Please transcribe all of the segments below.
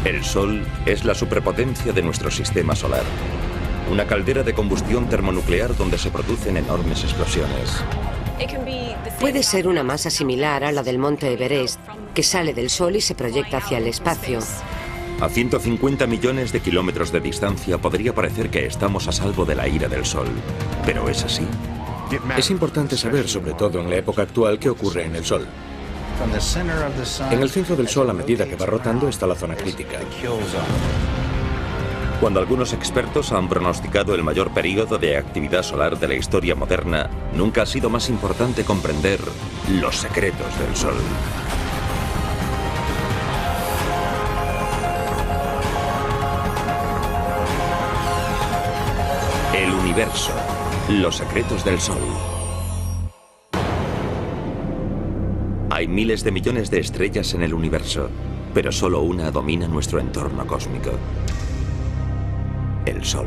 El Sol es la superpotencia de nuestro sistema solar. Una caldera de combustión termonuclear donde se producen enormes explosiones. Puede ser una masa similar a la del monte Everest, que sale del Sol y se proyecta hacia el espacio. A 150 millones de kilómetros de distancia podría parecer que estamos a salvo de la ira del Sol. ¿Pero es así? Es importante saber, sobre todo en la época actual, qué ocurre en el Sol. En el centro del Sol, a medida que va rotando, está la zona crítica. Cuando algunos expertos han pronosticado el mayor periodo de actividad solar de la historia moderna, nunca ha sido más importante comprender los secretos del Sol. El universo. Los secretos del Sol. Hay miles de millones de estrellas en el universo, pero solo una domina nuestro entorno cósmico. El Sol.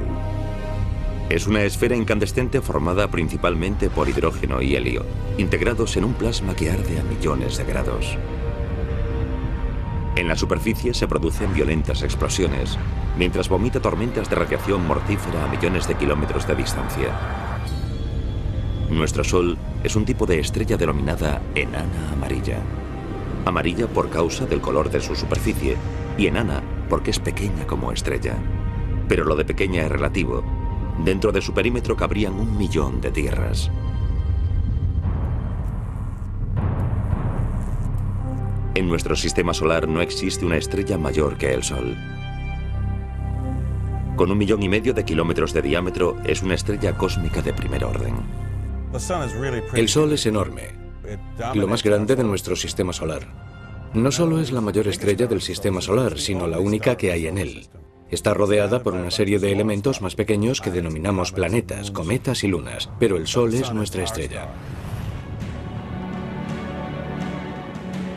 Es una esfera incandescente formada principalmente por hidrógeno y helio, integrados en un plasma que arde a millones de grados. En la superficie se producen violentas explosiones, mientras vomita tormentas de radiación mortífera a millones de kilómetros de distancia. Nuestro Sol es un tipo de estrella denominada enana amarilla. Amarilla por causa del color de su superficie y enana porque es pequeña como estrella. Pero lo de pequeña es relativo. Dentro de su perímetro cabrían 1 millón de tierras. En nuestro sistema solar no existe una estrella mayor que el Sol. Con 1,5 millones de kilómetros de diámetro, es una estrella cósmica de primer orden. El Sol es enorme, lo más grande de nuestro sistema solar. No solo es la mayor estrella del sistema solar, sino la única que hay en él. Está rodeada por una serie de elementos más pequeños que denominamos planetas, cometas y lunas, pero el Sol es nuestra estrella.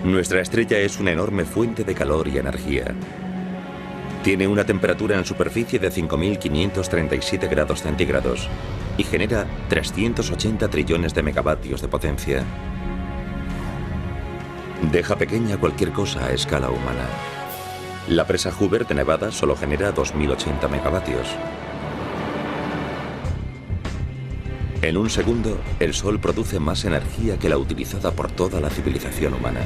Nuestra estrella es una enorme fuente de calor y energía. Tiene una temperatura en superficie de 5.537 grados centígrados y genera 380 trillones de megavatios de potencia. Deja pequeña cualquier cosa a escala humana. La presa Hoover de Nevada solo genera 2.080 megavatios. En un segundo, el Sol produce más energía que la utilizada por toda la civilización humana.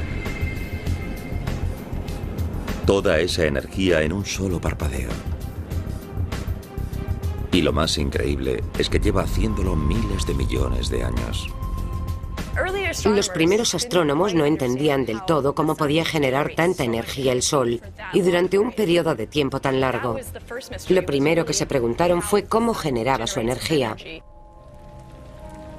Toda esa energía en un solo parpadeo. Y lo más increíble es que lleva haciéndolo miles de millones de años. Los primeros astrónomos no entendían del todo cómo podía generar tanta energía el Sol, y durante un periodo de tiempo tan largo. Lo primero que se preguntaron fue cómo generaba su energía.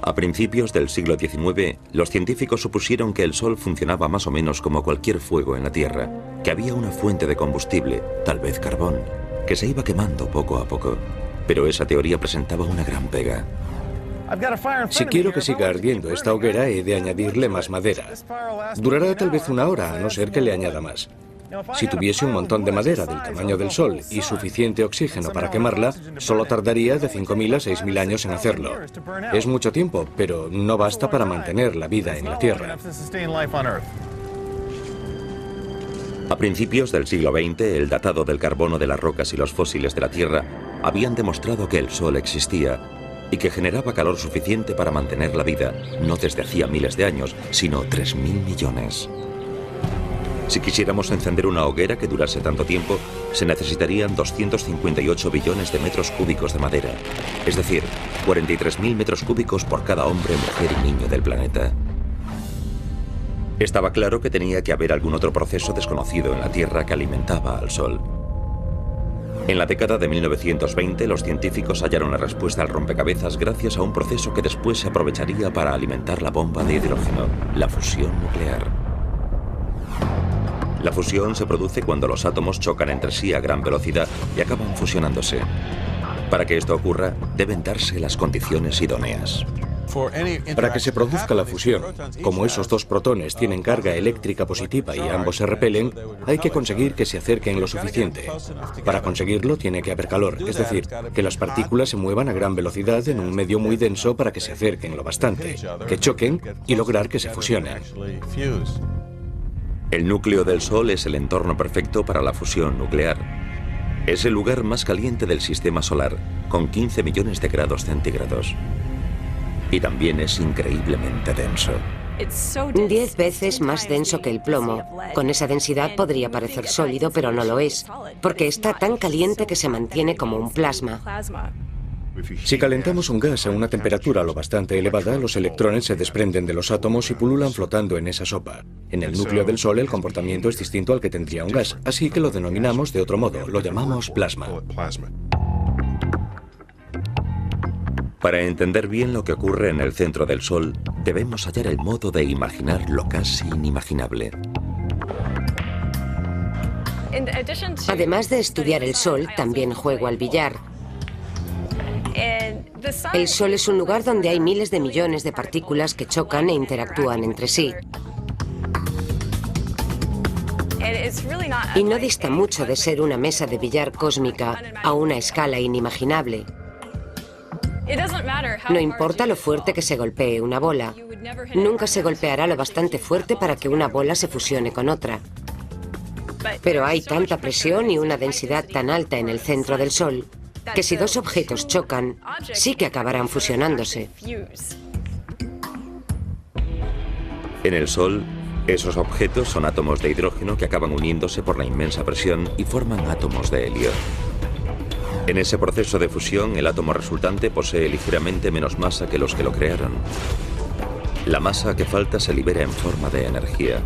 A principios del siglo XIX, los científicos supusieron que el Sol funcionaba más o menos como cualquier fuego en la Tierra, que había una fuente de combustible, tal vez carbón, que se iba quemando poco a poco. Pero esa teoría presentaba una gran pega. Si quiero que siga ardiendo esta hoguera, he de añadirle más madera. Durará tal vez 1 hora, a no ser que le añada más. Si tuviese un montón de madera del tamaño del Sol y suficiente oxígeno para quemarla, solo tardaría de 5.000 a 6.000 años en hacerlo. Es mucho tiempo, pero no basta para mantener la vida en la Tierra. A principios del siglo XX, el datado del carbono de las rocas y los fósiles de la Tierra habían demostrado que el Sol existía y que generaba calor suficiente para mantener la vida, no desde hacía miles de años, sino 3.000 millones. Si quisiéramos encender una hoguera que durase tanto tiempo, se necesitarían 258 billones de metros cúbicos de madera, es decir, 43.000 metros cúbicos por cada hombre, mujer y niño del planeta. Estaba claro que tenía que haber algún otro proceso desconocido en la Tierra que alimentaba al Sol. En la década de 1920, los científicos hallaron la respuesta al rompecabezas gracias a un proceso que después se aprovecharía para alimentar la bomba de hidrógeno, la fusión nuclear. La fusión se produce cuando los átomos chocan entre sí a gran velocidad y acaban fusionándose. Para que esto ocurra, deben darse las condiciones idóneas. Para que se produzca la fusión, como esos dos protones tienen carga eléctrica positiva y ambos se repelen, hay que conseguir que se acerquen lo suficiente. Para conseguirlo tiene que haber calor, es decir, que las partículas se muevan a gran velocidad en un medio muy denso para que se acerquen lo bastante, que choquen y lograr que se fusionen. El núcleo del Sol es el entorno perfecto para la fusión nuclear. Es el lugar más caliente del sistema solar, con 15 millones de grados centígrados. Y también es increíblemente denso. 10 veces más denso que el plomo. Con esa densidad podría parecer sólido, pero no lo es, porque está tan caliente que se mantiene como un plasma. Si calentamos un gas a una temperatura lo bastante elevada, los electrones se desprenden de los átomos y pululan flotando en esa sopa. En el núcleo del Sol el comportamiento es distinto al que tendría un gas, así que lo denominamos de otro modo, lo llamamos plasma. Para entender bien lo que ocurre en el centro del Sol, debemos hallar el modo de imaginar lo casi inimaginable. Además de estudiar el Sol, también juego al billar. El Sol es un lugar donde hay miles de millones de partículas que chocan e interactúan entre sí. Y no dista mucho de ser una mesa de billar cósmica a una escala inimaginable. No importa lo fuerte que se golpee una bola. Nunca se golpeará lo bastante fuerte para que una bola se fusione con otra. Pero hay tanta presión y una densidad tan alta en el centro del Sol que si dos objetos chocan, sí que acabarán fusionándose. En el Sol, esos objetos son átomos de hidrógeno que acaban uniéndose por la inmensa presión y forman átomos de helio. En ese proceso de fusión, el átomo resultante posee ligeramente menos masa que los que lo crearon. La masa que falta se libera en forma de energía.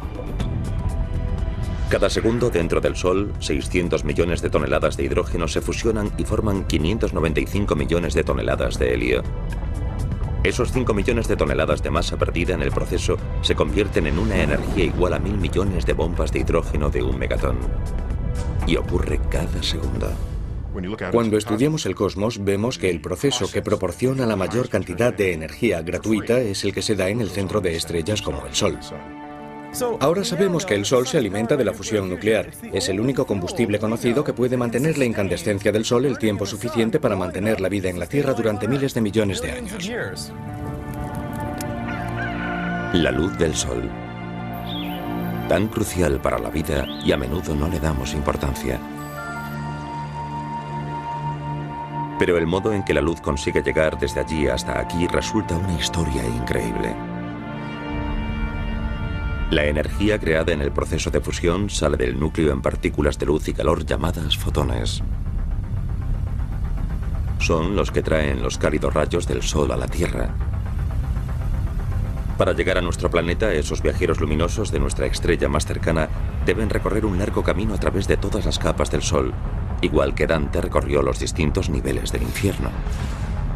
Cada segundo dentro del Sol, 600 millones de toneladas de hidrógeno se fusionan y forman 595 millones de toneladas de helio. Esos 5 millones de toneladas de masa perdida en el proceso se convierten en una energía igual a 1000 millones de bombas de hidrógeno de 1 megatón. Y ocurre cada segundo. Cuando estudiamos el cosmos, vemos que el proceso que proporciona la mayor cantidad de energía gratuita es el que se da en el centro de estrellas como el Sol. Ahora sabemos que el Sol se alimenta de la fusión nuclear. Es el único combustible conocido que puede mantener la incandescencia del Sol el tiempo suficiente para mantener la vida en la Tierra durante miles de millones de años. La luz del Sol. Tan crucial para la vida y a menudo no le damos importancia. Pero el modo en que la luz consigue llegar desde allí hasta aquí resulta una historia increíble. La energía creada en el proceso de fusión sale del núcleo en partículas de luz y calor llamadas fotones. Son los que traen los cálidos rayos del Sol a la Tierra. Para llegar a nuestro planeta, esos viajeros luminosos de nuestra estrella más cercana deben recorrer un largo camino a través de todas las capas del Sol, igual que Dante recorrió los distintos niveles del infierno.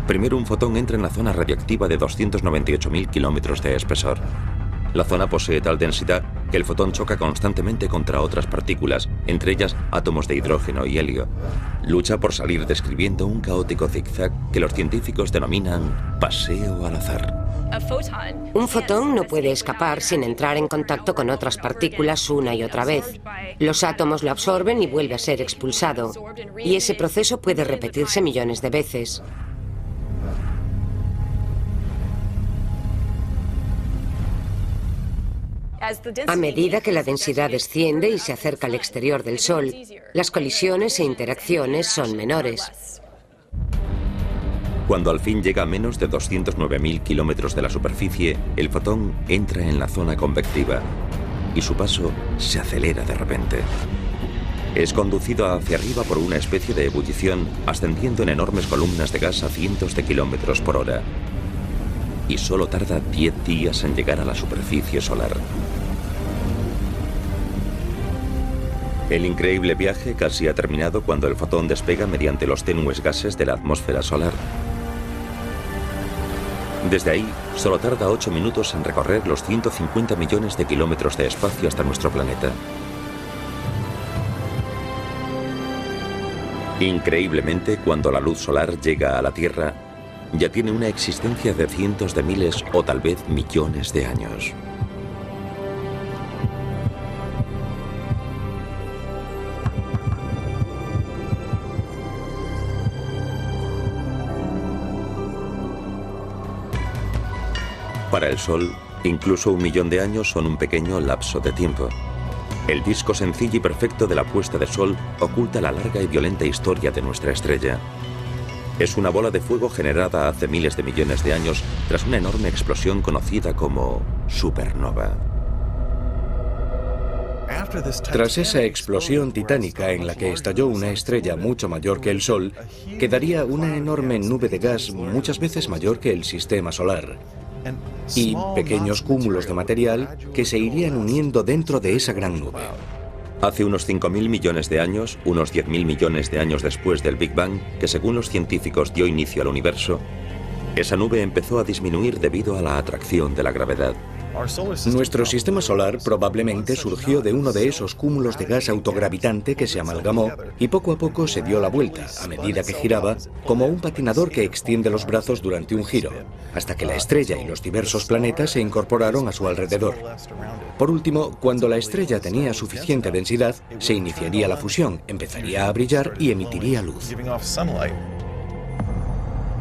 Primero un fotón entra en la zona radioactiva de 298.000 kilómetros de espesor. La zona posee tal densidad que el fotón choca constantemente contra otras partículas, entre ellas átomos de hidrógeno y helio. Lucha por salir describiendo un caótico zigzag que los científicos denominan paseo al azar. Un fotón no puede escapar sin entrar en contacto con otras partículas una y otra vez. Los átomos lo absorben y vuelve a ser expulsado. Y ese proceso puede repetirse millones de veces. A medida que la densidad desciende y se acerca al exterior del Sol, las colisiones e interacciones son menores. Cuando al fin llega a menos de 209.000 kilómetros de la superficie, el fotón entra en la zona convectiva y su paso se acelera de repente. Es conducido hacia arriba por una especie de ebullición, ascendiendo en enormes columnas de gas a cientos de kilómetros por hora. Y solo tarda 10 días en llegar a la superficie solar. El increíble viaje casi ha terminado cuando el fotón despega mediante los tenues gases de la atmósfera solar. Desde ahí, solo tarda 8 minutos en recorrer los 150 millones de kilómetros de espacio hasta nuestro planeta. Increíblemente, cuando la luz solar llega a la Tierra, ya tiene una existencia de cientos de miles o tal vez millones de años. Para el Sol, incluso 1 millón de años son un pequeño lapso de tiempo. El disco sencillo y perfecto de la puesta de sol oculta la larga y violenta historia de nuestra estrella. Es una bola de fuego generada hace miles de millones de años tras una enorme explosión conocida como supernova. Tras esa explosión titánica en la que estalló una estrella mucho mayor que el Sol, quedaría una enorme nube de gas muchas veces mayor que el sistema solar y pequeños cúmulos de material que se irían uniendo dentro de esa gran nube. Hace unos 5.000 millones de años, unos 10.000 millones de años después del Big Bang, que según los científicos dio inicio al universo, esa nube empezó a disminuir debido a la atracción de la gravedad. Nuestro sistema solar probablemente surgió de uno de esos cúmulos de gas autogravitante que se amalgamó y poco a poco se dio la vuelta, a medida que giraba, como un patinador que extiende los brazos durante un giro, hasta que la estrella y los diversos planetas se incorporaron a su alrededor. Por último, cuando la estrella tenía suficiente densidad, se iniciaría la fusión, empezaría a brillar y emitiría luz.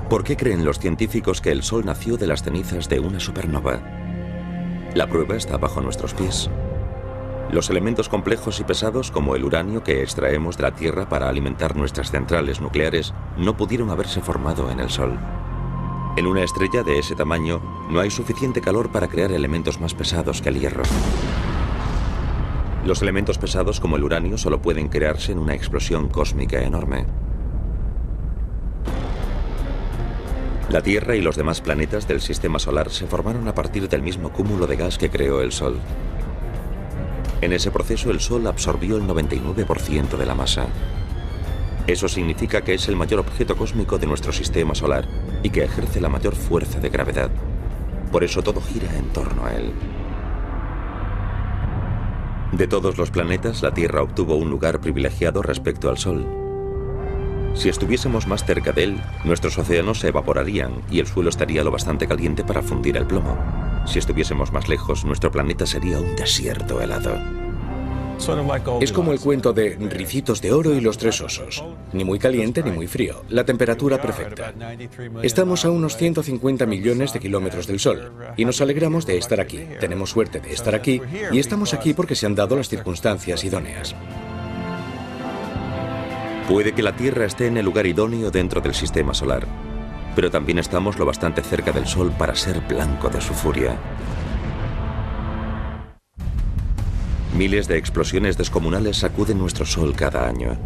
¿Por qué creen los científicos que el Sol nació de las cenizas de una supernova? La prueba está bajo nuestros pies. Los elementos complejos y pesados, como el uranio que extraemos de la Tierra para alimentar nuestras centrales nucleares, no pudieron haberse formado en el Sol. En una estrella de ese tamaño, no hay suficiente calor para crear elementos más pesados que el hierro. Los elementos pesados, como el uranio, solo pueden crearse en una explosión cósmica enorme. La Tierra y los demás planetas del sistema solar se formaron a partir del mismo cúmulo de gas que creó el Sol. En ese proceso el Sol absorbió el 99% de la masa. Eso significa que es el mayor objeto cósmico de nuestro sistema solar y que ejerce la mayor fuerza de gravedad. Por eso todo gira en torno a él. De todos los planetas, la Tierra obtuvo un lugar privilegiado respecto al Sol. Si estuviésemos más cerca de él, nuestros océanos se evaporarían y el suelo estaría lo bastante caliente para fundir el plomo. Si estuviésemos más lejos, nuestro planeta sería un desierto helado. Es como el cuento de Ricitos de Oro y los Tres Osos. Ni muy caliente ni muy frío. La temperatura perfecta. Estamos a unos 150 millones de kilómetros del Sol y nos alegramos de estar aquí. Tenemos suerte de estar aquí y estamos aquí porque se han dado las circunstancias idóneas. Puede que la Tierra esté en el lugar idóneo dentro del sistema solar, pero también estamos lo bastante cerca del Sol para ser blanco de su furia. Miles de explosiones descomunales sacuden nuestro Sol cada año.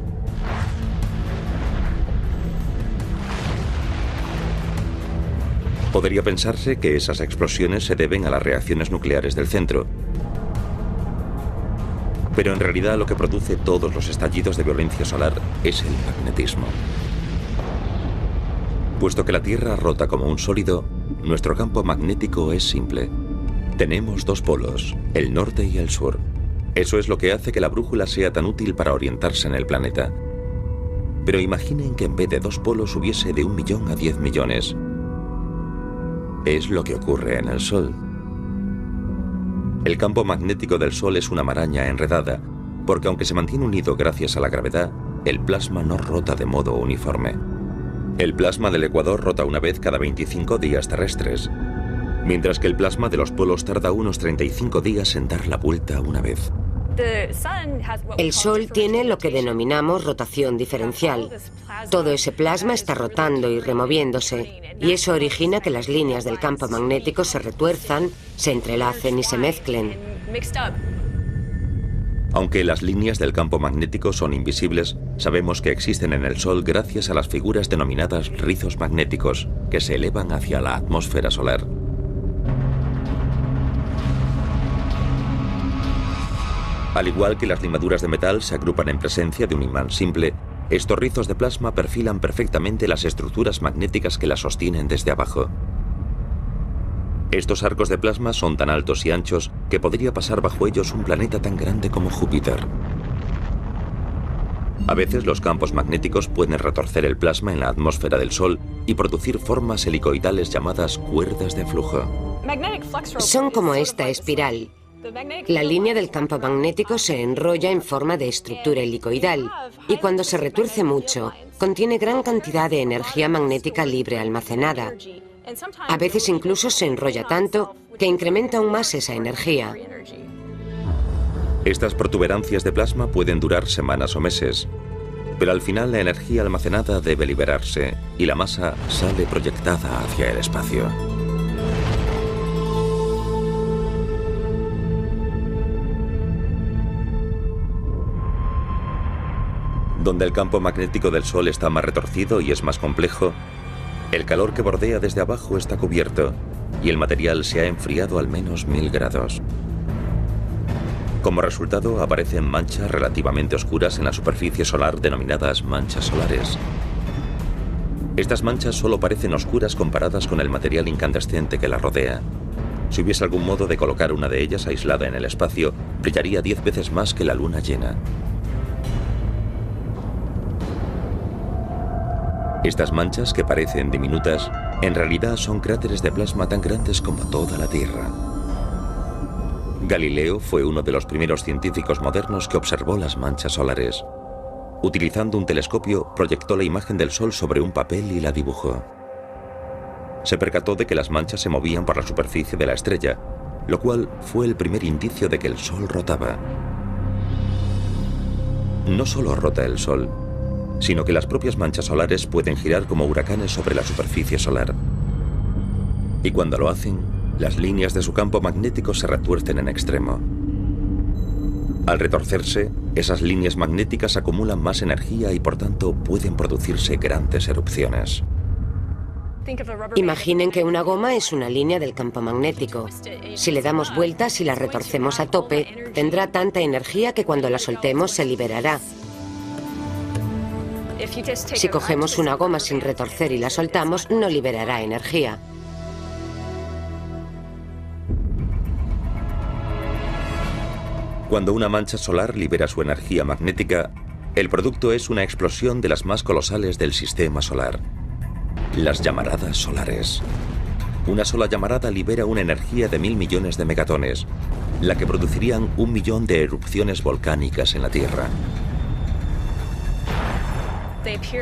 Podría pensarse que esas explosiones se deben a las reacciones nucleares del centro, pero en realidad lo que produce todos los estallidos de violencia solar es el magnetismo. Puesto que la Tierra rota como un sólido, nuestro campo magnético es simple. Tenemos dos polos, el norte y el sur. Eso es lo que hace que la brújula sea tan útil para orientarse en el planeta. Pero imaginen que en vez de dos polos hubiese de 1 millón a 10 millones. Es lo que ocurre en el Sol. El campo magnético del Sol es una maraña enredada, porque aunque se mantiene unido gracias a la gravedad, el plasma no rota de modo uniforme. El plasma del ecuador rota una vez cada 25 días terrestres, mientras que el plasma de los polos tarda unos 35 días en dar la vuelta una vez. El Sol tiene lo que denominamos rotación diferencial. Todo ese plasma está rotando y removiéndose, y eso origina que las líneas del campo magnético se retuerzan, se entrelacen y se mezclen. Aunque las líneas del campo magnético son invisibles, sabemos que existen en el Sol gracias a las figuras denominadas rizos magnéticos, que se elevan hacia la atmósfera solar. Al igual que las limaduras de metal se agrupan en presencia de un imán simple, estos rizos de plasma perfilan perfectamente las estructuras magnéticas que las sostienen desde abajo. Estos arcos de plasma son tan altos y anchos que podría pasar bajo ellos un planeta tan grande como Júpiter. A veces los campos magnéticos pueden retorcer el plasma en la atmósfera del Sol y producir formas helicoidales llamadas cuerdas de flujo. Son como esta espiral. La línea del campo magnético se enrolla en forma de estructura helicoidal y cuando se retuerce mucho, contiene gran cantidad de energía magnética libre almacenada. A veces incluso se enrolla tanto que incrementa aún más esa energía. Estas protuberancias de plasma pueden durar semanas o meses, pero al final la energía almacenada debe liberarse y la masa sale proyectada hacia el espacio. Donde el campo magnético del Sol está más retorcido y es más complejo, el calor que bordea desde abajo está cubierto y el material se ha enfriado al menos 1000 grados. Como resultado, aparecen manchas relativamente oscuras en la superficie solar denominadas manchas solares. Estas manchas solo parecen oscuras comparadas con el material incandescente que las rodea. Si hubiese algún modo de colocar una de ellas aislada en el espacio, brillaría 10 veces más que la luna llena. Estas manchas, que parecen diminutas, en realidad son cráteres de plasma tan grandes como toda la Tierra. Galileo fue uno de los primeros científicos modernos que observó las manchas solares. Utilizando un telescopio, proyectó la imagen del Sol sobre un papel y la dibujó. Se percató de que las manchas se movían por la superficie de la estrella, lo cual fue el primer indicio de que el Sol rotaba. No solo rota el Sol, sino que las propias manchas solares pueden girar como huracanes sobre la superficie solar. Y cuando lo hacen, las líneas de su campo magnético se retuercen en extremo. Al retorcerse, esas líneas magnéticas acumulan más energía y por tanto pueden producirse grandes erupciones. Imaginen que una goma es una línea del campo magnético. Si le damos vueltas y la retorcemos a tope, tendrá tanta energía que cuando la soltemos se liberará. Si cogemos una goma sin retorcer y la soltamos, no liberará energía. Cuando una mancha solar libera su energía magnética, el producto es una explosión de las más colosales del sistema solar: las llamaradas solares. Una sola llamarada libera una energía de 1000 millones de megatones, la que producirían 1 millón de erupciones volcánicas en la Tierra.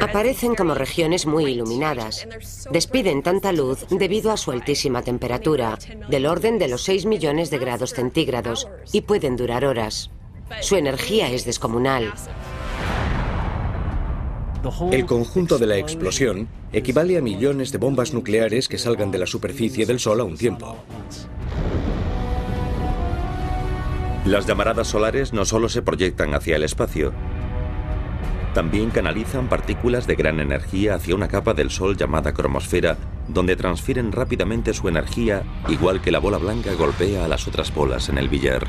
Aparecen como regiones muy iluminadas. Despiden tanta luz debido a su altísima temperatura, del orden de los 6 millones de grados centígrados, y pueden durar horas. Su energía es descomunal. El conjunto de la explosión equivale a millones de bombas nucleares que salgan de la superficie del Sol a un tiempo. Las llamaradas solares no solo se proyectan hacia el espacio, también canalizan partículas de gran energía hacia una capa del Sol llamada cromosfera, donde transfieren rápidamente su energía, igual que la bola blanca golpea a las otras bolas en el billar.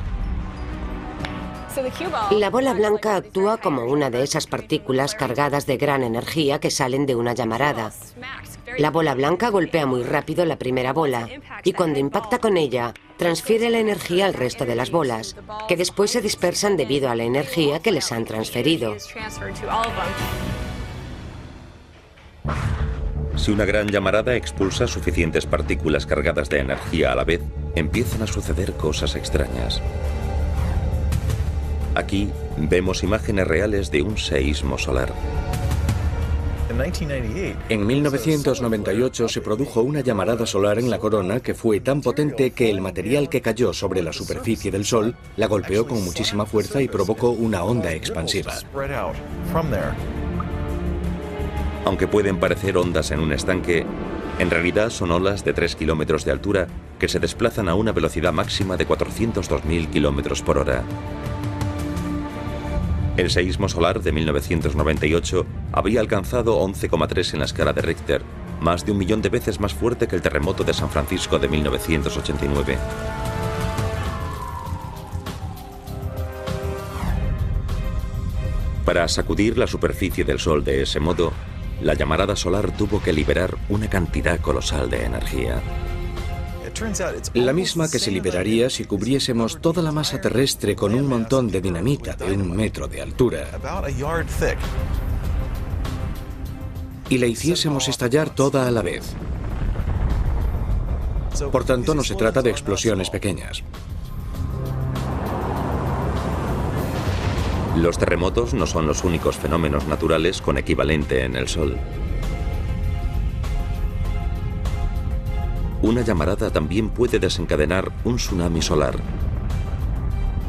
La bola blanca actúa como una de esas partículas cargadas de gran energía que salen de una llamarada. La bola blanca golpea muy rápido la primera bola y cuando impacta con ella, transfiere la energía al resto de las bolas, que después se dispersan debido a la energía que les han transferido. Si una gran llamarada expulsa suficientes partículas cargadas de energía a la vez, empiezan a suceder cosas extrañas. Aquí vemos imágenes reales de un seísmo solar. En 1998 se produjo una llamarada solar en la corona que fue tan potente que el material que cayó sobre la superficie del Sol la golpeó con muchísima fuerza y provocó una onda expansiva. Aunque pueden parecer ondas en un estanque, en realidad son olas de 3 kilómetros de altura que se desplazan a una velocidad máxima de 402.000 kilómetros por hora. El seísmo solar de 1998 había alcanzado 11,3 en la escala de Richter, más de 1 millón de veces más fuerte que el terremoto de San Francisco de 1989. Para sacudir la superficie del Sol de ese modo, la llamarada solar tuvo que liberar una cantidad colosal de energía. La misma que se liberaría si cubriésemos toda la masa terrestre con un montón de dinamita de 1 metro de altura y la hiciésemos estallar toda a la vez. Por tanto, no se trata de explosiones pequeñas. Los terremotos no son los únicos fenómenos naturales con equivalente en el Sol. Una llamarada también puede desencadenar un tsunami solar.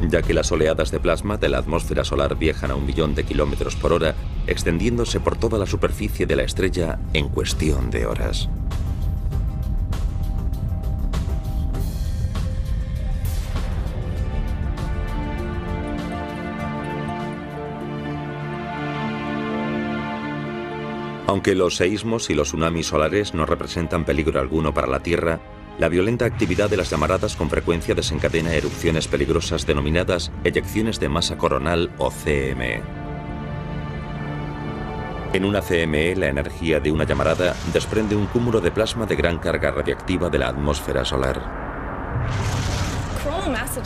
ya que las oleadas de plasma de la atmósfera solar viajan a 1 millón de kilómetros por hora, extendiéndose por toda la superficie de la estrella en cuestión de horas. Aunque los seísmos y los tsunamis solares no representan peligro alguno para la Tierra, la violenta actividad de las llamaradas con frecuencia desencadena erupciones peligrosas denominadas eyecciones de masa coronal o CME. En una CME, la energía de una llamarada desprende un cúmulo de plasma de gran carga radiactiva de la atmósfera solar.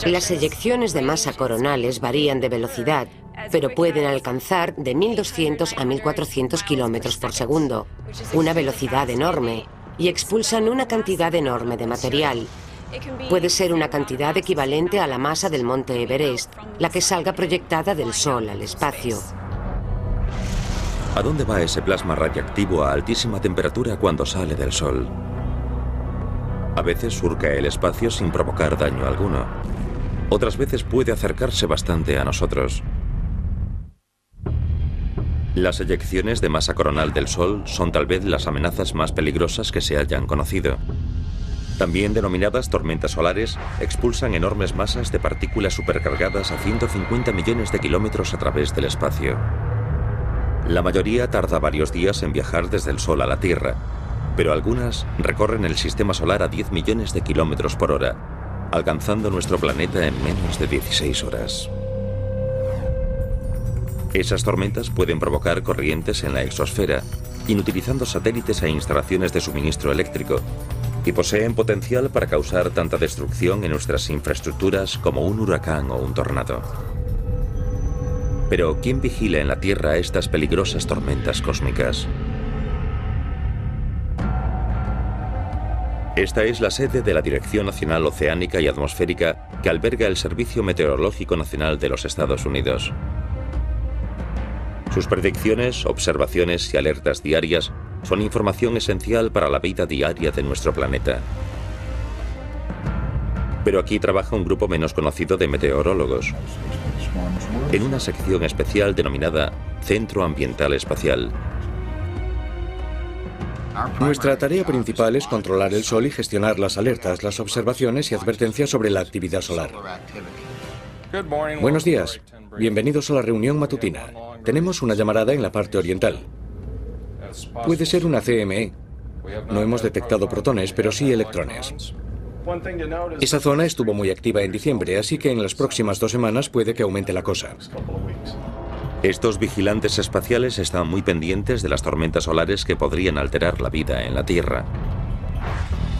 Las eyecciones de masa coronales varían de velocidad, pero pueden alcanzar de 1.200 a 1.400 kilómetros por segundo, una velocidad enorme, y expulsan una cantidad enorme de material. Puede ser una cantidad equivalente a la masa del monte Everest, la que salga proyectada del Sol al espacio. ¿A dónde va ese plasma radiactivo a altísima temperatura cuando sale del Sol? A veces surca el espacio sin provocar daño alguno. Otras veces puede acercarse bastante a nosotros. Las eyecciones de masa coronal del Sol son tal vez las amenazas más peligrosas que se hayan conocido. También denominadas tormentas solares, expulsan enormes masas de partículas supercargadas a 150 millones de kilómetros a través del espacio. La mayoría tarda varios días en viajar desde el Sol a la Tierra, pero algunas recorren el sistema solar a 10 millones de kilómetros por hora, alcanzando nuestro planeta en menos de 16 horas. Esas tormentas pueden provocar corrientes en la exosfera, inutilizando satélites e instalaciones de suministro eléctrico, y poseen potencial para causar tanta destrucción en nuestras infraestructuras como un huracán o un tornado. Pero ¿quién vigila en la Tierra estas peligrosas tormentas cósmicas? Esta es la sede de la Dirección Nacional Oceánica y Atmosférica que alberga el Servicio Meteorológico Nacional de los Estados Unidos. Sus predicciones, observaciones y alertas diarias son información esencial para la vida diaria de nuestro planeta. Pero aquí trabaja un grupo menos conocido de meteorólogos, en una sección especial denominada Centro Ambiental Espacial. Nuestra tarea principal es controlar el Sol y gestionar las alertas, las observaciones y advertencias sobre la actividad solar. Buenos días. Bienvenidos a la reunión matutina. Tenemos una llamarada en la parte oriental. Puede ser una CME. No hemos detectado protones, pero sí electrones. Esa zona estuvo muy activa en diciembre, así que en las próximas 2 semanas puede que aumente la cosa. Estos vigilantes espaciales están muy pendientes de las tormentas solares que podrían alterar la vida en la Tierra.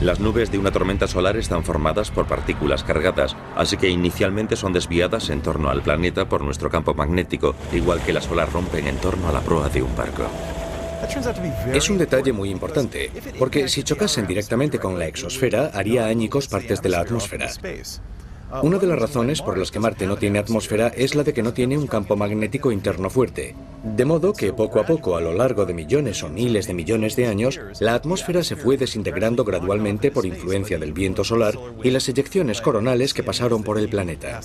Las nubes de una tormenta solar están formadas por partículas cargadas, así que inicialmente son desviadas en torno al planeta por nuestro campo magnético, igual que las olas rompen en torno a la proa de un barco. Es un detalle muy importante, porque si chocasen directamente con la exosfera, haría añicos partes de la atmósfera. Una de las razones por las que Marte no tiene atmósfera es la de que no tiene un campo magnético interno fuerte. De modo que poco a poco, a lo largo de millones o miles de millones de años, la atmósfera se fue desintegrando gradualmente por influencia del viento solar y las eyecciones coronales que pasaron por el planeta.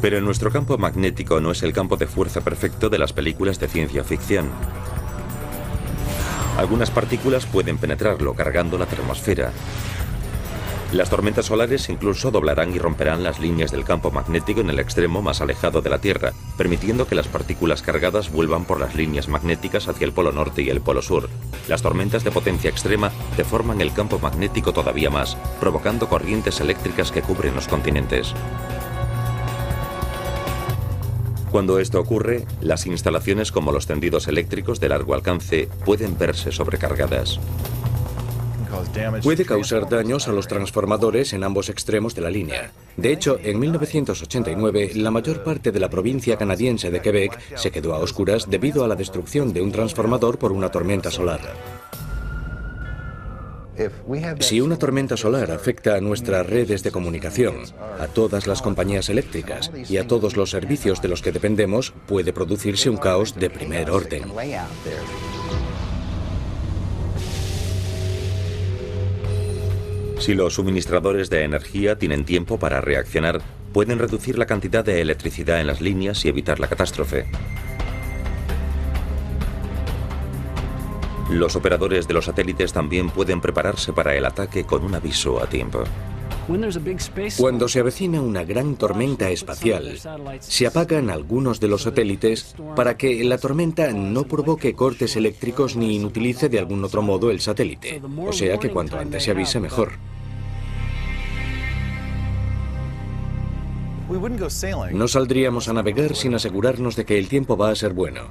Pero nuestro campo magnético no es el campo de fuerza perfecto de las películas de ciencia ficción. Algunas partículas pueden penetrarlo, cargando la termosfera. Las tormentas solares incluso doblarán y romperán las líneas del campo magnético en el extremo más alejado de la Tierra, permitiendo que las partículas cargadas vuelvan por las líneas magnéticas hacia el polo norte y el polo sur. Las tormentas de potencia extrema deforman el campo magnético todavía más, provocando corrientes eléctricas que cubren los continentes. Cuando esto ocurre, las instalaciones como los tendidos eléctricos de largo alcance pueden verse sobrecargadas. Puede causar daños a los transformadores en ambos extremos de la línea. De hecho, en 1989, la mayor parte de la provincia canadiense de Quebec se quedó a oscuras debido a la destrucción de un transformador por una tormenta solar. Si una tormenta solar afecta a nuestras redes de comunicación, a todas las compañías eléctricas y a todos los servicios de los que dependemos, puede producirse un caos de primer orden. Si los suministradores de energía tienen tiempo para reaccionar, pueden reducir la cantidad de electricidad en las líneas y evitar la catástrofe. Los operadores de los satélites también pueden prepararse para el ataque con un aviso a tiempo. Cuando se avecina una gran tormenta espacial, se apagan algunos de los satélites para que la tormenta no provoque cortes eléctricos ni inutilice de algún otro modo el satélite. O sea que cuanto antes se avise, mejor. No saldríamos a navegar sin asegurarnos de que el tiempo va a ser bueno.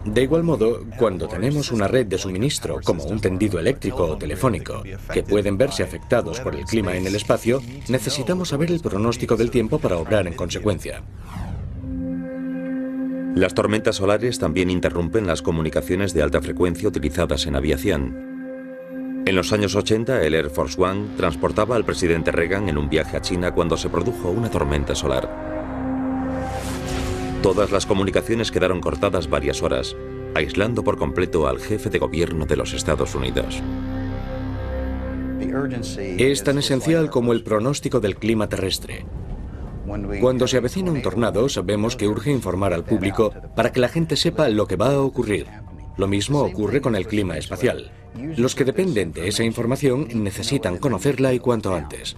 De igual modo, cuando tenemos una red de suministro, como un tendido eléctrico o telefónico, que pueden verse afectados por el clima en el espacio, necesitamos saber el pronóstico del tiempo para obrar en consecuencia. Las tormentas solares también interrumpen las comunicaciones de alta frecuencia utilizadas en aviación. En los años 80, el Air Force One transportaba al presidente Reagan en un viaje a China cuando se produjo una tormenta solar. Todas las comunicaciones quedaron cortadas varias horas, aislando por completo al jefe de gobierno de los Estados Unidos. Es tan esencial como el pronóstico del clima terrestre. Cuando se avecina un tornado, sabemos que urge informar al público para que la gente sepa lo que va a ocurrir. Lo mismo ocurre con el clima espacial. Los que dependen de esa información necesitan conocerla y cuanto antes.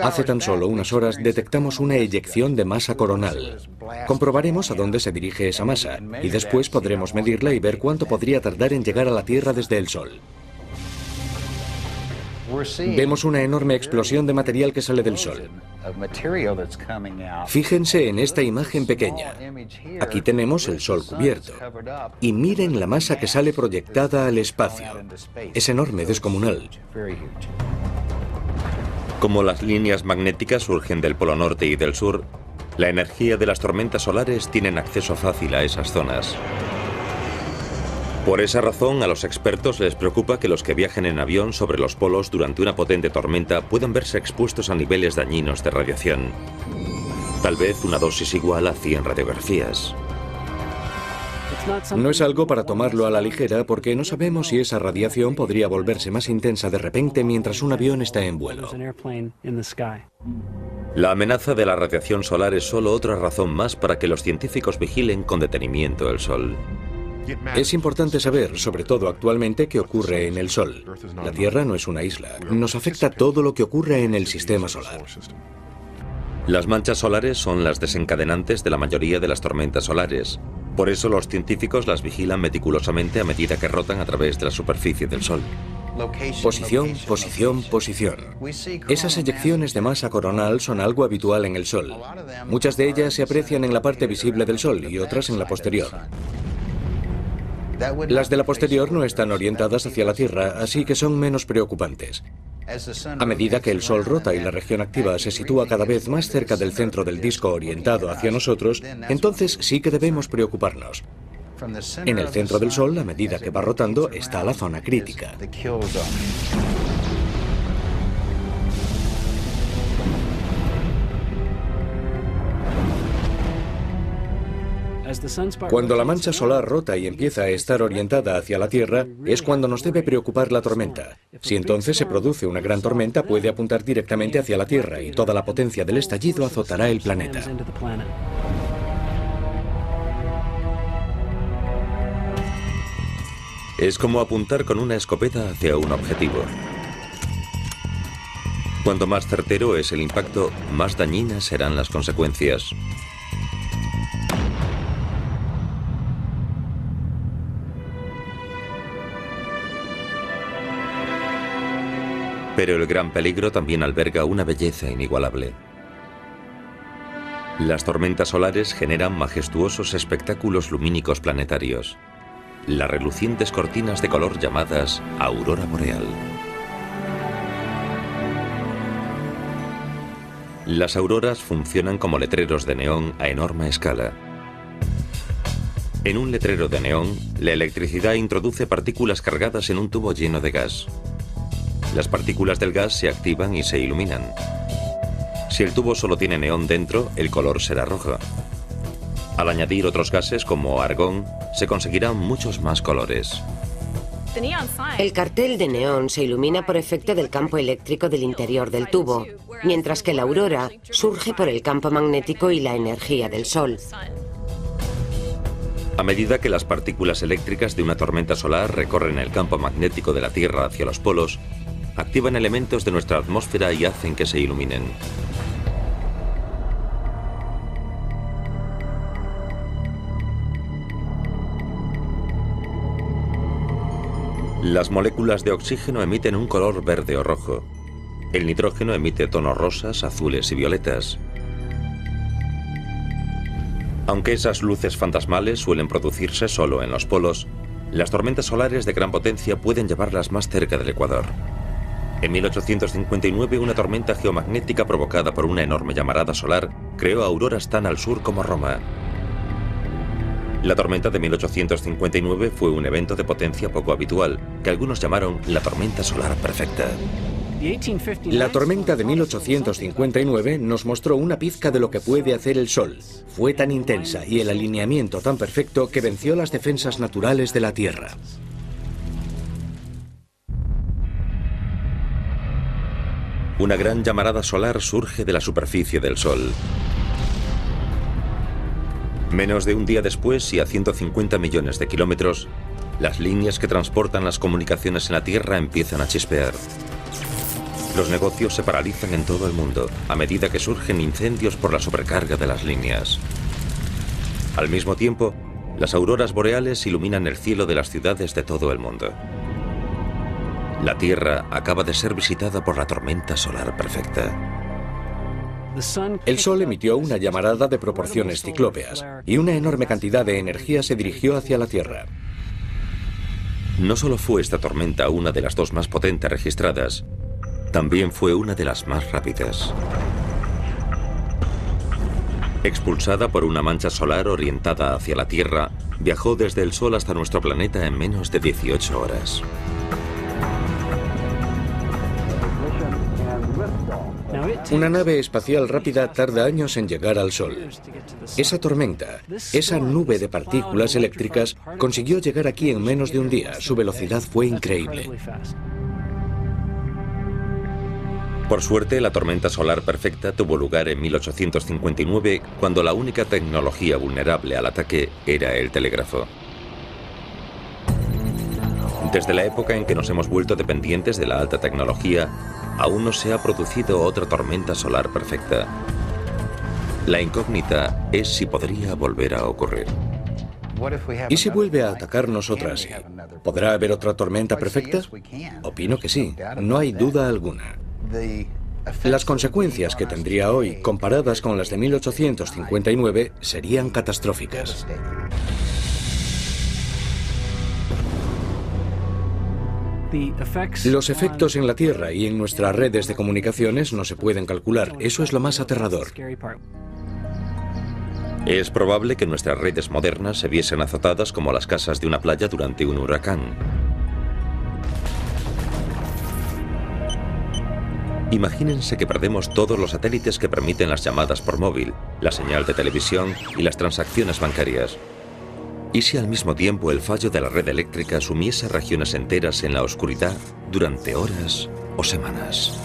Hace tan solo unas horas detectamos una eyección de masa coronal. Comprobaremos a dónde se dirige esa masa y después podremos medirla y ver cuánto podría tardar en llegar a la Tierra desde el Sol. Vemos una enorme explosión de material que sale del Sol. Fíjense en esta imagen pequeña. Aquí tenemos el Sol cubierto. Y miren la masa que sale proyectada al espacio. Es enorme, descomunal. Como las líneas magnéticas surgen del Polo Norte y del Sur, la energía de las tormentas solares tienen acceso fácil a esas zonas. Por esa razón, a los expertos les preocupa que los que viajen en avión sobre los polos durante una potente tormenta puedan verse expuestos a niveles dañinos de radiación. Tal vez una dosis igual a 100 radiografías. No es algo para tomarlo a la ligera porque no sabemos si esa radiación podría volverse más intensa de repente mientras un avión está en vuelo. La amenaza de la radiación solar es solo otra razón más para que los científicos vigilen con detenimiento el Sol. Es importante saber, sobre todo actualmente, qué ocurre en el Sol. La Tierra no es una isla. Nos afecta todo lo que ocurre en el sistema solar. Las manchas solares son las desencadenantes de la mayoría de las tormentas solares. Por eso los científicos las vigilan meticulosamente a medida que rotan a través de la superficie del Sol. Posición, posición, posición. Esas eyecciones de masa coronal son algo habitual en el Sol. Muchas de ellas se aprecian en la parte visible del Sol y otras en la posterior. Las de la posterior no están orientadas hacia la Tierra, así que son menos preocupantes. A medida que el Sol rota y la región activa se sitúa cada vez más cerca del centro del disco orientado hacia nosotros, entonces sí que debemos preocuparnos. En el centro del Sol, a medida que va rotando, está la zona crítica. Cuando la mancha solar rota y empieza a estar orientada hacia la Tierra, es cuando nos debe preocupar la tormenta. Si entonces se produce una gran tormenta, puede apuntar directamente hacia la Tierra y toda la potencia del estallido azotará el planeta. Es como apuntar con una escopeta hacia un objetivo. Cuanto más certero es el impacto, más dañinas serán las consecuencias. Pero el gran peligro también alberga una belleza inigualable. Las tormentas solares generan majestuosos espectáculos lumínicos planetarios. Las relucientes cortinas de color llamadas aurora boreal. Las auroras funcionan como letreros de neón a enorme escala. En un letrero de neón, la electricidad introduce partículas cargadas en un tubo lleno de gas. Las partículas del gas se activan y se iluminan. Si el tubo solo tiene neón dentro, el color será rojo. Al añadir otros gases como argón, se conseguirán muchos más colores. El cartel de neón se ilumina por efecto del campo eléctrico del interior del tubo, mientras que la aurora surge por el campo magnético y la energía del Sol. A medida que las partículas eléctricas de una tormenta solar recorren el campo magnético de la Tierra hacia los polos, activan elementos de nuestra atmósfera y hacen que se iluminen. Las moléculas de oxígeno emiten un color verde o rojo. El nitrógeno emite tonos rosas, azules y violetas. Aunque esas luces fantasmales suelen producirse solo en los polos, las tormentas solares de gran potencia pueden llevarlas más cerca del ecuador. En 1859, una tormenta geomagnética provocada por una enorme llamarada solar creó auroras tan al sur como Roma. La tormenta de 1859 fue un evento de potencia poco habitual, que algunos llamaron la tormenta solar perfecta. La tormenta de 1859 nos mostró una pizca de lo que puede hacer el Sol. Fue tan intensa y el alineamiento tan perfecto que venció las defensas naturales de la Tierra. Una gran llamarada solar surge de la superficie del Sol. Menos de un día después y a 150 millones de kilómetros, las líneas que transportan las comunicaciones en la Tierra empiezan a chispear. Los negocios se paralizan en todo el mundo a medida que surgen incendios por la sobrecarga de las líneas. Al mismo tiempo, las auroras boreales iluminan el cielo de las ciudades de todo el mundo. La Tierra acaba de ser visitada por la tormenta solar perfecta. El Sol emitió una llamarada de proporciones ciclópeas y una enorme cantidad de energía se dirigió hacia la Tierra. No solo fue esta tormenta una de las dos más potentes registradas, también fue una de las más rápidas. Expulsada por una mancha solar orientada hacia la Tierra, viajó desde el Sol hasta nuestro planeta en menos de 18 horas. Una nave espacial rápida tarda años en llegar al Sol. Esa tormenta, esa nube de partículas eléctricas, consiguió llegar aquí en menos de un día. Su velocidad fue increíble. Por suerte, la tormenta solar perfecta tuvo lugar en 1859, cuando la única tecnología vulnerable al ataque era el telégrafo. Desde la época en que nos hemos vuelto dependientes de la alta tecnología, aún no se ha producido otra tormenta solar perfecta. La incógnita es si podría volver a ocurrir. ¿Y si vuelve a atacarnos otra así? ¿Podrá haber otra tormenta perfecta? Opino que sí, no hay duda alguna. Las consecuencias que tendría hoy, comparadas con las de 1859, serían catastróficas. Los efectos en la Tierra y en nuestras redes de comunicaciones no se pueden calcular. Eso es lo más aterrador. Es probable que nuestras redes modernas se viesen azotadas como las casas de una playa durante un huracán. Imagínense que perdemos todos los satélites que permiten las llamadas por móvil, la señal de televisión y las transacciones bancarias. ¿Y si al mismo tiempo el fallo de la red eléctrica sumiese regiones enteras en la oscuridad durante horas o semanas?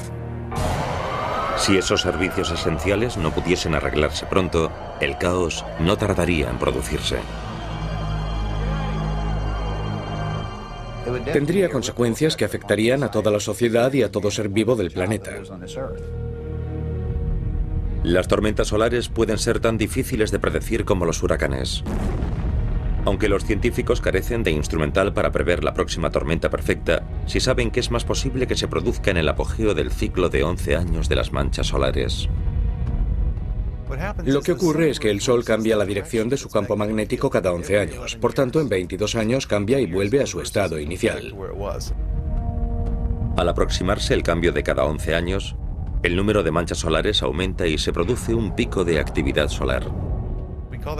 Si esos servicios esenciales no pudiesen arreglarse pronto, el caos no tardaría en producirse. Tendría consecuencias que afectarían a toda la sociedad y a todo ser vivo del planeta. Las tormentas solares pueden ser tan difíciles de predecir como los huracanes. Aunque los científicos carecen de instrumental para prever la próxima tormenta perfecta, sí saben que es más posible que se produzca en el apogeo del ciclo de 11 años de las manchas solares. Lo que ocurre es que el Sol cambia la dirección de su campo magnético cada 11 años. Por tanto, en 22 años cambia y vuelve a su estado inicial. Al aproximarse el cambio de cada 11 años, el número de manchas solares aumenta y se produce un pico de actividad solar.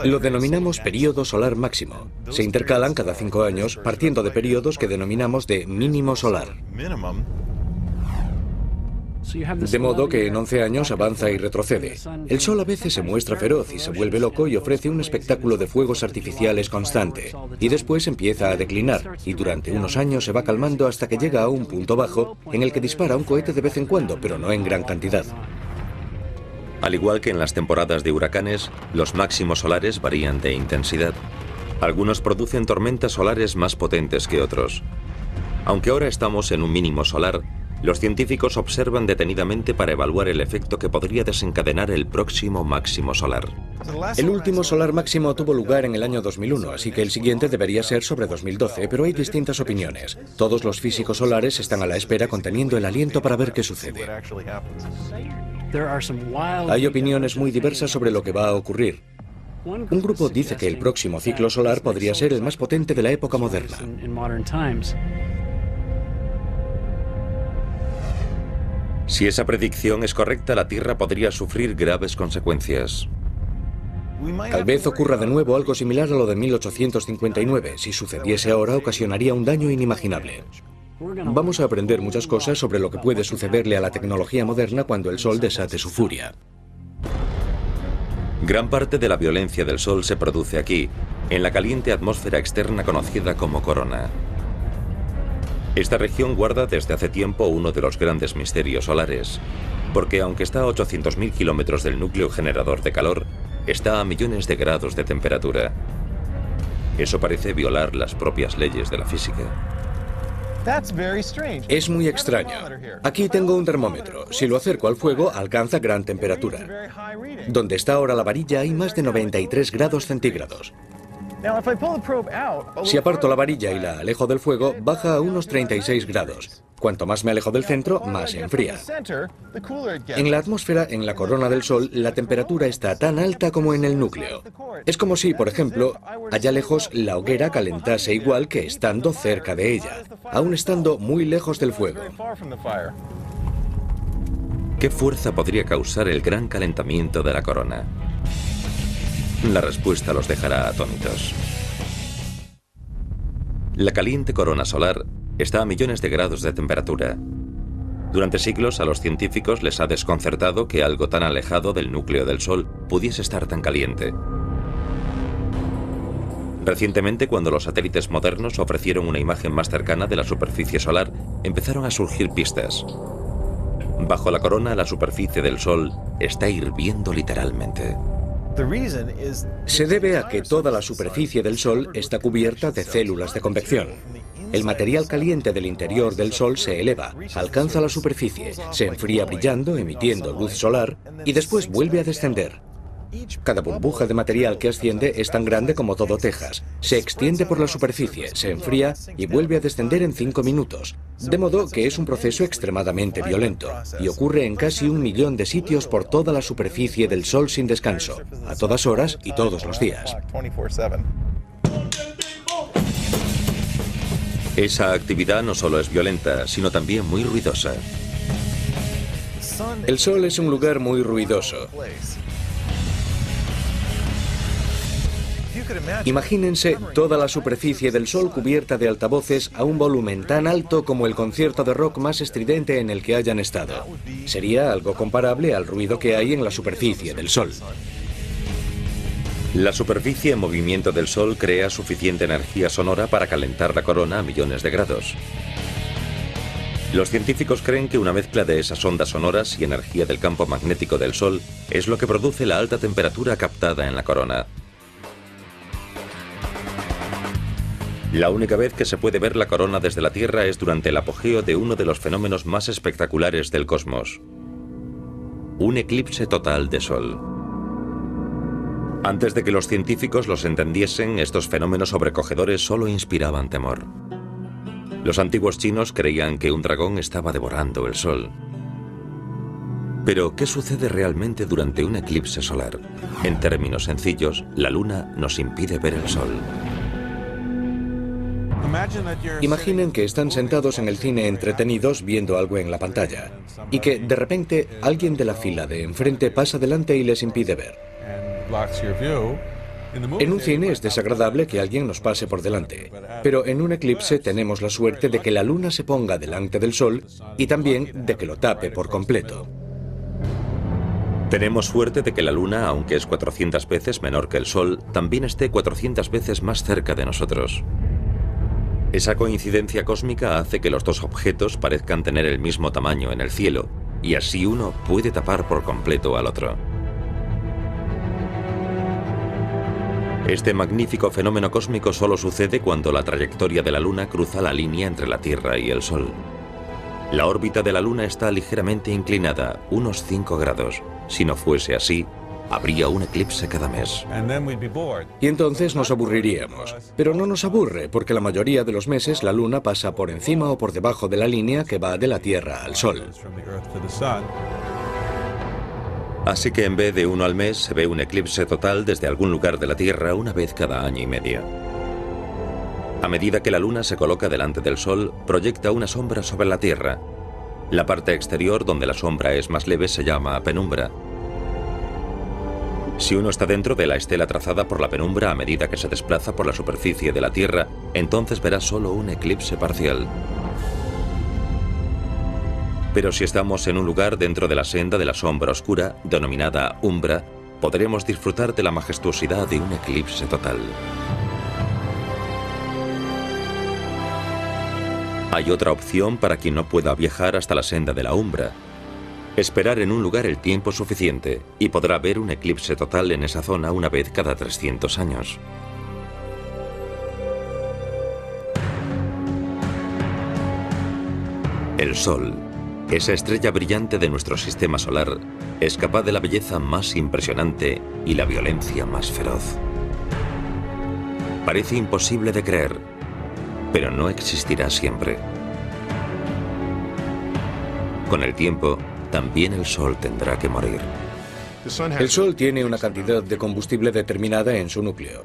Lo denominamos período solar máximo. Se intercalan cada 5 años, partiendo de períodos que denominamos de mínimo solar. De modo que en 11 años avanza y retrocede. El Sol a veces se muestra feroz y se vuelve loco y ofrece un espectáculo de fuegos artificiales constante. Y después empieza a declinar, y durante unos años se va calmando hasta que llega a un punto bajo en el que dispara un cohete de vez en cuando, pero no en gran cantidad. Al igual que en las temporadas de huracanes, los máximos solares varían de intensidad. Algunos producen tormentas solares más potentes que otros. Aunque ahora estamos en un mínimo solar, los científicos observan detenidamente para evaluar el efecto que podría desencadenar el próximo máximo solar. El último solar máximo tuvo lugar en el año 2001, así que el siguiente debería ser sobre 2012, pero hay distintas opiniones. Todos los físicos solares están a la espera conteniendo el aliento para ver qué sucede. Hay opiniones muy diversas sobre lo que va a ocurrir. Un grupo dice que el próximo ciclo solar podría ser el más potente de la época moderna. Si esa predicción es correcta, la Tierra podría sufrir graves consecuencias. Tal vez ocurra de nuevo algo similar a lo de 1859. Si sucediese ahora, ocasionaría un daño inimaginable. Vamos a aprender muchas cosas sobre lo que puede sucederle a la tecnología moderna cuando el Sol desate su furia. Gran parte de la violencia del Sol se produce aquí, en la caliente atmósfera externa conocida como corona. Esta región guarda desde hace tiempo uno de los grandes misterios solares, porque aunque está a 800.000 kilómetros del núcleo generador de calor, está a millones de grados de temperatura. Eso parece violar las propias leyes de la física. Es muy extraño. Aquí tengo un termómetro. Si lo acerco al fuego, alcanza gran temperatura. Donde está ahora la varilla hay más de 93 grados centígrados. Si aparto la varilla y la alejo del fuego, baja a unos 36 grados. Cuanto más me alejo del centro, más se enfría. En la atmósfera, en la corona del Sol, la temperatura está tan alta como en el núcleo. Es como si, por ejemplo, allá lejos la hoguera calentase igual que estando cerca de ella, aun estando muy lejos del fuego. ¿Qué fuerza podría causar el gran calentamiento de la corona? La respuesta los dejará atónitos. La caliente corona solar está a millones de grados de temperatura. Durante siglos a los científicos les ha desconcertado que algo tan alejado del núcleo del Sol pudiese estar tan caliente. Recientemente, cuando los satélites modernos ofrecieron una imagen más cercana de la superficie solar, empezaron a surgir pistas. Bajo la corona, la superficie del Sol está hirviendo literalmente. Se debe a que toda la superficie del Sol está cubierta de células de convección. El material caliente del interior del Sol se eleva, alcanza la superficie, se enfría brillando, emitiendo luz solar, y después vuelve a descender. Cada burbuja de material que asciende es tan grande como todo Texas. Se extiende por la superficie, se enfría y vuelve a descender en 5 minutos. De modo que es un proceso extremadamente violento y ocurre en casi 1 millón de sitios por toda la superficie del Sol sin descanso, a todas horas y todos los días. Esa actividad no solo es violenta, sino también muy ruidosa. El Sol es un lugar muy ruidoso. Imagínense toda la superficie del Sol cubierta de altavoces a un volumen tan alto como el concierto de rock más estridente en el que hayan estado. Sería algo comparable al ruido que hay en la superficie del Sol. La superficie en movimiento del Sol crea suficiente energía sonora para calentar la corona a millones de grados. Los científicos creen que una mezcla de esas ondas sonoras y energía del campo magnético del Sol es lo que produce la alta temperatura captada en la corona. La única vez que se puede ver la corona desde la Tierra es durante el apogeo de uno de los fenómenos más espectaculares del cosmos: un eclipse total de Sol. Antes de que los científicos los entendiesen, estos fenómenos sobrecogedores solo inspiraban temor. Los antiguos chinos creían que un dragón estaba devorando el Sol. Pero, ¿qué sucede realmente durante un eclipse solar? En términos sencillos, la Luna nos impide ver el Sol. Imaginen que están sentados en el cine entretenidos viendo algo en la pantalla y que de repente alguien de la fila de enfrente pasa delante y les impide ver. En un cine es desagradable que alguien nos pase por delante, pero en un eclipse tenemos la suerte de que la luna se ponga delante del sol y también de que lo tape por completo. Tenemos suerte de que la luna, aunque es 400 veces menor que el sol, también esté 400 veces más cerca de nosotros. Esa coincidencia cósmica hace que los dos objetos parezcan tener el mismo tamaño en el cielo, y así uno puede tapar por completo al otro. Este magnífico fenómeno cósmico solo sucede cuando la trayectoria de la luna cruza la línea entre la Tierra y el Sol. La órbita de la luna está ligeramente inclinada, unos 5 grados. Si no fuese así, habría un eclipse cada mes. Y entonces nos aburriríamos. Pero no nos aburre, porque la mayoría de los meses la luna pasa por encima o por debajo de la línea que va de la Tierra al Sol. Así que en vez de uno al mes, se ve un eclipse total desde algún lugar de la Tierra una vez cada año y medio. A medida que la luna se coloca delante del Sol, proyecta una sombra sobre la Tierra. La parte exterior, donde la sombra es más leve, se llama penumbra. Si uno está dentro de la estela trazada por la penumbra a medida que se desplaza por la superficie de la Tierra, entonces verá solo un eclipse parcial. Pero si estamos en un lugar dentro de la senda de la sombra oscura, denominada umbra, podremos disfrutar de la majestuosidad de un eclipse total. Hay otra opción para quien no pueda viajar hasta la senda de la umbra. Esperar en un lugar el tiempo suficiente y podrá ver un eclipse total en esa zona una vez cada 300 años. El Sol, esa estrella brillante de nuestro sistema solar, es capaz de la belleza más impresionante y la violencia más feroz. Parece imposible de creer, pero no existirá siempre. Con el tiempo, también el Sol tendrá que morir. El Sol tiene una cantidad de combustible determinada en su núcleo,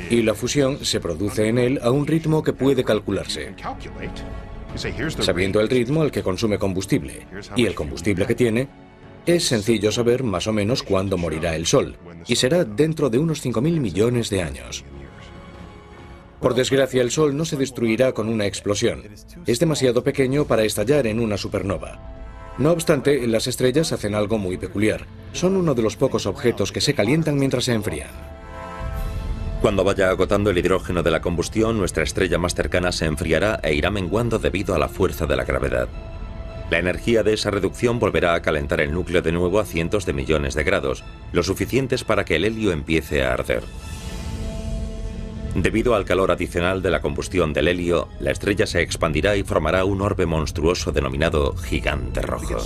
y la fusión se produce en él a un ritmo que puede calcularse. Sabiendo el ritmo al que consume combustible y el combustible que tiene, es sencillo saber más o menos cuándo morirá el Sol, y será dentro de unos 5.000 millones de años. Por desgracia, el Sol no se destruirá con una explosión. Es demasiado pequeño para estallar en una supernova. No obstante, las estrellas hacen algo muy peculiar. Son uno de los pocos objetos que se calientan mientras se enfrían. Cuando vaya agotando el hidrógeno de la combustión, nuestra estrella más cercana se enfriará e irá menguando debido a la fuerza de la gravedad. La energía de esa reducción volverá a calentar el núcleo de nuevo a cientos de millones de grados, lo suficientes para que el helio empiece a arder. Debido al calor adicional de la combustión del helio, la estrella se expandirá y formará un orbe monstruoso denominado gigante rojo.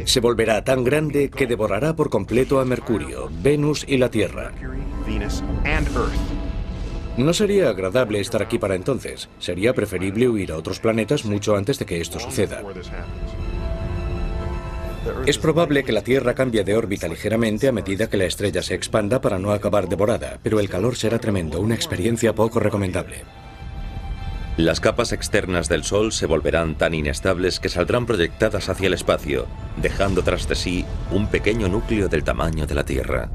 Se volverá tan grande que devorará por completo a Mercurio, Venus y la Tierra. No sería agradable estar aquí para entonces. Sería preferible huir a otros planetas mucho antes de que esto suceda. Es probable que la Tierra cambie de órbita ligeramente a medida que la estrella se expanda para no acabar devorada, pero el calor será tremendo, una experiencia poco recomendable. Las capas externas del Sol se volverán tan inestables que saldrán proyectadas hacia el espacio, dejando tras de sí un pequeño núcleo del tamaño de la Tierra.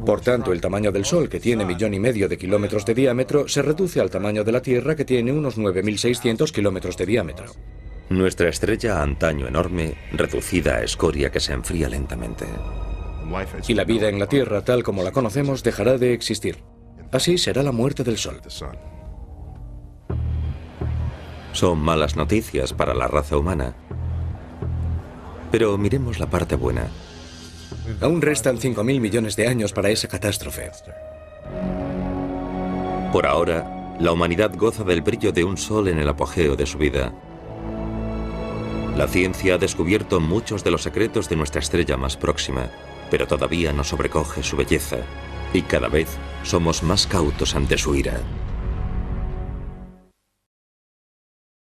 Por tanto, el tamaño del Sol, que tiene 1,5 millones de kilómetros de diámetro, se reduce al tamaño de la Tierra, que tiene unos 9.600 kilómetros de diámetro. Nuestra estrella, antaño enorme, reducida a escoria que se enfría lentamente. Y la vida en la Tierra, tal como la conocemos, dejará de existir. Así será la muerte del Sol. Son malas noticias para la raza humana. Pero miremos la parte buena. Aún restan 5.000 millones de años para esa catástrofe. Por ahora, la humanidad goza del brillo de un sol en el apogeo de su vida. La ciencia ha descubierto muchos de los secretos de nuestra estrella más próxima, pero todavía nos sobrecoge su belleza, y cada vez somos más cautos ante su ira.